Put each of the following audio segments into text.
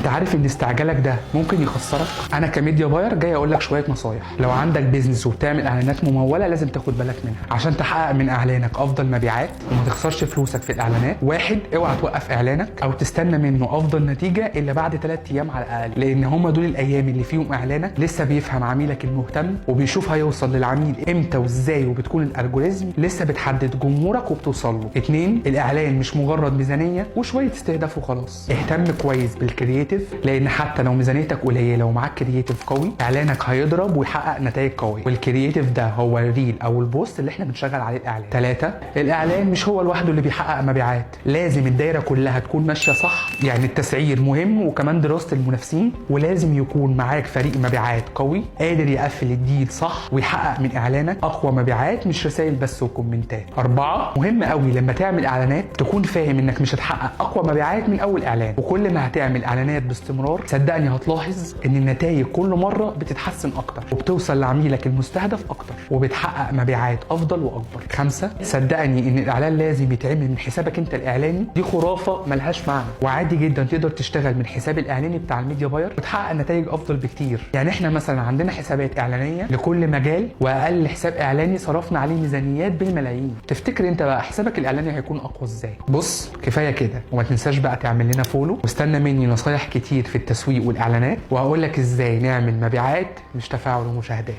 انت عارف ان استعجالك ده ممكن يخسرك؟ انا كميديا باير جاي اقول لك شويه نصايح. لو عندك بيزنس وبتعمل اعلانات مموله لازم تاخد بالك منها عشان تحقق من اعلانك افضل مبيعات وما تخسرش فلوسك في الاعلانات. واحد، اوعى توقف اعلانك او تستنى منه افضل نتيجه الا بعد 3 ايام على الاقل، لان هم دول الايام اللي فيهم اعلانك لسه بيفهم عميلك المهتم وبيشوف هيوصل للعميل امتى وازاي، وبتكون الالجوريزم لسه بتحدد جمهورك وبتوصل له. 2، الاعلان مش مجرد ميزانيه وشويه استهداف وخلاص. اهتم كويس بالكرييتيف، لان حتى لو ميزانيتك قليله ومعاك كرييتيف قوي اعلانك هيضرب ويحقق نتائج قويه، والكرييتيف ده هو الريل او البوست اللي احنا بنشغل عليه الاعلان. 3، الاعلان مش هو لوحده اللي بيحقق مبيعات، لازم الدايره كلها تكون ماشيه صح. يعني التسعير مهم وكمان دراسه المنافسين، ولازم يكون معاك فريق مبيعات قوي قادر يقفل الديل صح ويحقق من اعلانك اقوى مبيعات، مش رسائل بس وكومنتات. 4، مهم قوي لما تعمل اعلانات تكون فاهم انك مش هتحقق اقوى مبيعات من اول اعلان، وكل ما هتعمل اعلانات باستمرار صدقني هتلاحظ ان النتائج كل مره بتتحسن اكتر وبتوصل لعميلك المستهدف اكتر وبتحقق مبيعات افضل واكبر. 5، صدقني ان الاعلان لازم يتعمل من حسابك انت الاعلاني، دي خرافه ملهاش معنى، وعادي جدا تقدر تشتغل من حساب الاعلاني بتاع الميديا باير وتحقق نتائج افضل بكتير. يعني احنا مثلا عندنا حسابات اعلانيه لكل مجال، واقل حساب اعلاني صرفنا عليه ميزانيات بالملايين. تفتكر انت بقى حسابك الاعلاني هيكون اقوى ازاي؟ بص، كفايه كده، وما تنساش بقى تعمل لنا فولو واستنى مني نصايح كتير في التسويق والاعلانات، وهقول لك ازاي نعمل مبيعات مش تفاعل ومشاهدات.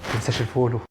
ما تنساش الفولو.